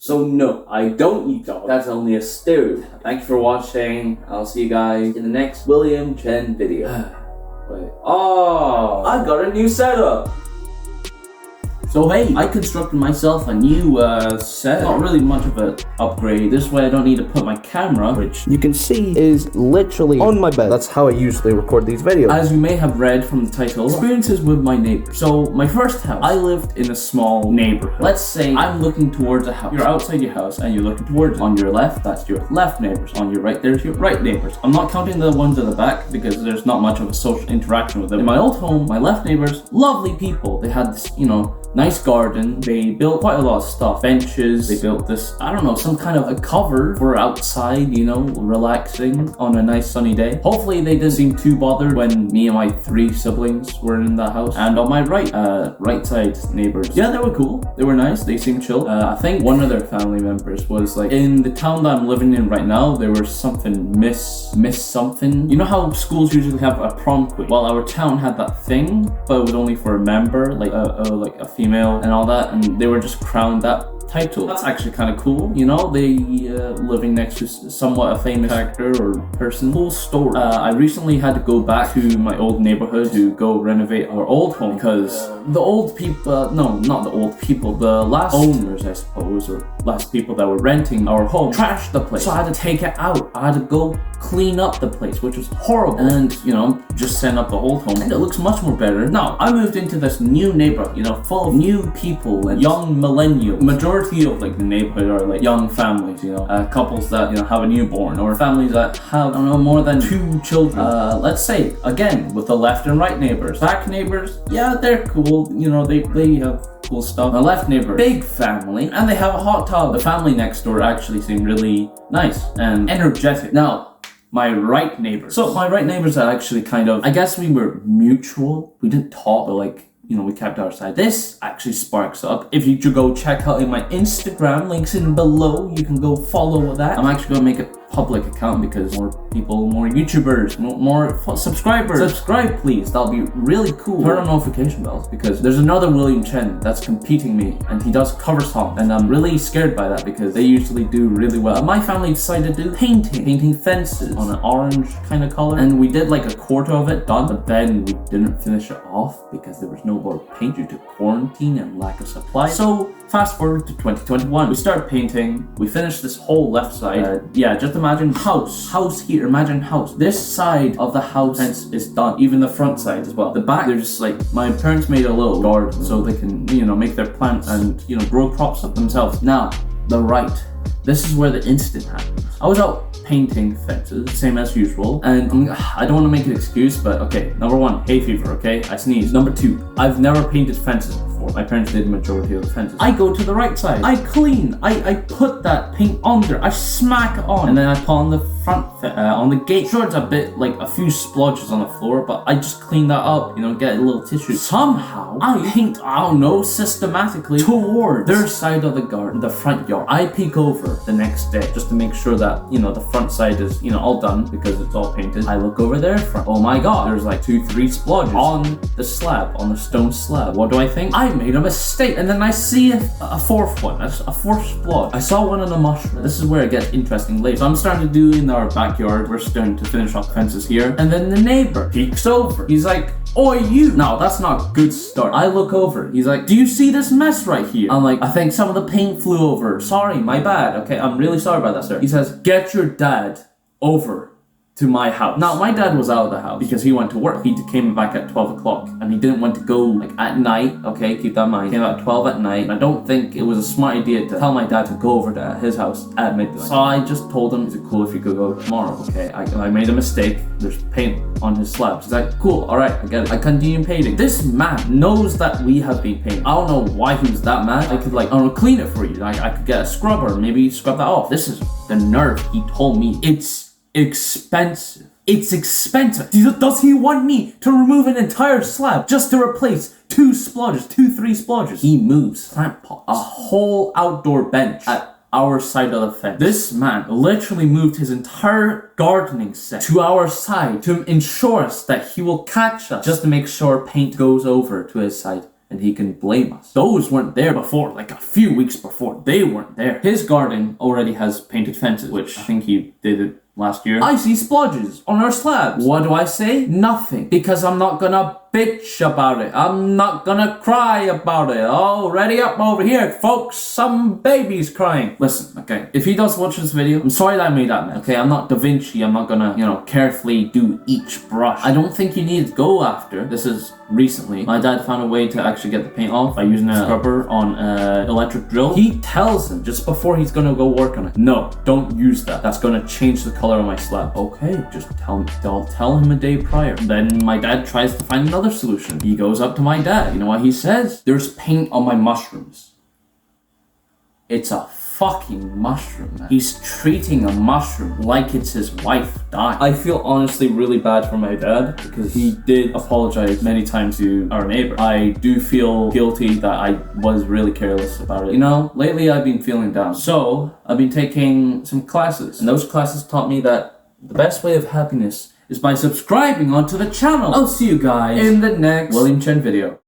So no, I don't eat dog. That's only a stereotype. Thank you for watching. I'll see you guys in the next William Chen video. Wait. Oh, I got a new setup. So hey, I constructed myself a new set. Not really much of an upgrade. This way I don't need to put my camera, which you can see is literally on my bed. That's how I usually record these videos. As you may have read from the title, experiences with my neighbors. So my first house, I lived in a small neighborhood. Let's say I'm looking towards a house. You're outside your house and you're looking towards it. On your left, that's your left neighbors. On your right, there's your right neighbors. I'm not counting the ones at the back because there's not much of a social interaction with them. In my old home, my left neighbors, lovely people. They had this, nice garden. They built quite a lot of stuff. Benches. They built this, I don't know, some kind of a cover for outside, relaxing on a nice sunny day. Hopefully they didn't seem too bothered when me and my 3 siblings were in that house. And on my right side neighbors, yeah, they were cool. They were nice. They seemed chill. I think one of their family members was like, in the town that I'm living in right now, there was something, miss something. You know how schools usually have a prom queen? Well, our town had that thing, but it was only for a member, like a female and all that, and they were just crowned that title. That's actually kind of cool, they living next to somewhat a famous actor or person. Cool story. I recently had to go back to my old neighborhood to go renovate our old home because the old people, no, not the old people, the last owners, I suppose, or last people that were renting our home trashed the place. So I had to take it out. I had to go clean up the place, which was horrible, and just send up the old home, and it looks much more better. Now I moved into this new neighborhood, full of new people and young millennials. Majority of like the neighborhood are like young families, couples that have a newborn, or families that have, I don't know, more than 2 children. Let's say again with the left and right neighbors. Back neighbors, yeah, they're cool, they have cool stuff. My left neighbor, big family, and they have a hot tub. The family next door actually seemed really nice and energetic. Now my right neighbors. So my right neighbors are actually kind of, I guess we were mutual. We didn't talk, but we kept our side. This actually sparks up. If you should go check out in my Instagram, links in below, you can go follow that. I'm actually gonna make a public account because more people, more YouTubers, more subscribers. Subscribe please, that'll be really cool. Turn on notification bells because there's another William Chen that's competing me and he does cover songs, and I'm really scared by that because they usually do really well. My family decided to do painting fences on an orange kind of color, and we did like a quarter of it done, but then we didn't finish it off because there was no more paint due to quarantine and lack of supply. So fast forward to 2021, we started painting. We finished this whole left side. Just imagine house here, imagine house. This side of the house fence is done, even the front side as well. The back, they're just like, my parents made a little garden so they can, make their plants and, grow crops up themselves. Now, the right, this is where the incident happened. I was out painting fences, same as usual, and I don't want to make an excuse, but okay, number 1, hay fever, okay, I sneeze. Number 2, I've never painted fences before. My parents did the majority of the fences. I go to the right side, I clean, I put that paint on there, I smack it on, and then I put on the front, on the gate. Sure, it's a bit, like a few splodges on the floor, but I just clean that up, get a little tissue. Somehow, I paint, I don't know, systematically towards their side of the garden, the front yard. I peek over the next day, just to make sure that, the front side is, all done because it's all painted. I look over there front. Oh my god, there's like 2-3 splodges on the slab, on the stone slab. What do I think? I made a mistake. And then I see a fourth one, a fourth splodge. I saw one on the mushroom. This is where it gets interesting later. So I'm starting to do in our backyard. We're starting to finish off fences here. And then the neighbor peeks over. He's like, "Oi, you!" Now, that's not a good start. I look over. He's like, "Do you see this mess right here?" I'm like, "I think some of the paint flew over. Sorry, my bad. Okay, I'm really sorry about that, sir." He says, "Get your dad over to my house." Now, my dad was out of the house because he went to work. He came back at 12 o'clock and he didn't want to go at night. Okay, keep that in mind. He came at 12 at night. I don't think it was a smart idea to tell my dad to go over to his house at midnight. So I just told him, "Is it cool if you could go tomorrow?" Okay, I made a mistake. There's paint on his slabs. He's like, "Cool, alright, I get it." I continue painting. This man knows that we have been painting. I don't know why he was that mad. I could clean it for you. I could get a scrubber, maybe scrub that off. This is the nerve. He told me it's expensive. It's expensive. Does he want me to remove an entire slab just to replace 2-3 splodges? He moves plant pots, a whole outdoor bench at our side of the fence. This man literally moved his entire gardening set to our side to ensure us that he will catch us just to make sure paint goes over to his side. and he can blame us. Those weren't there before, like a few weeks before. They weren't there. His garden already has painted fences, which I think he did it last year. I see splodges on our slabs. What do I say? Nothing. Because I'm not gonna bitch about it. I'm not gonna cry about it. Oh, ready up over here, folks. Some baby's crying. Listen, okay, if he does watch this video, I'm sorry that I made that mess. Okay, I'm not Da Vinci. I'm not gonna, carefully do each brush. I don't think you need to go after. This is recently. My dad found a way to actually get the paint off by using a scrubber on an electric drill. He tells him just before he's gonna go work on it, no, don't use that. That's gonna change the color of my slab. Okay, just I'll tell him a day prior. Then my dad tries to find another solution. He goes up to my dad. You know what he says? There's paint on my mushrooms. It's a fucking mushroom, man. He's treating a mushroom like it's his wife dying. I feel honestly really bad for my dad because he did apologize many times to our neighbor. I do feel guilty that I was really careless about it. Lately I've been feeling down. So I've been taking some classes, and those classes taught me that the best way of happiness is by subscribing onto the channel. I'll see you guys in the next William Chen video.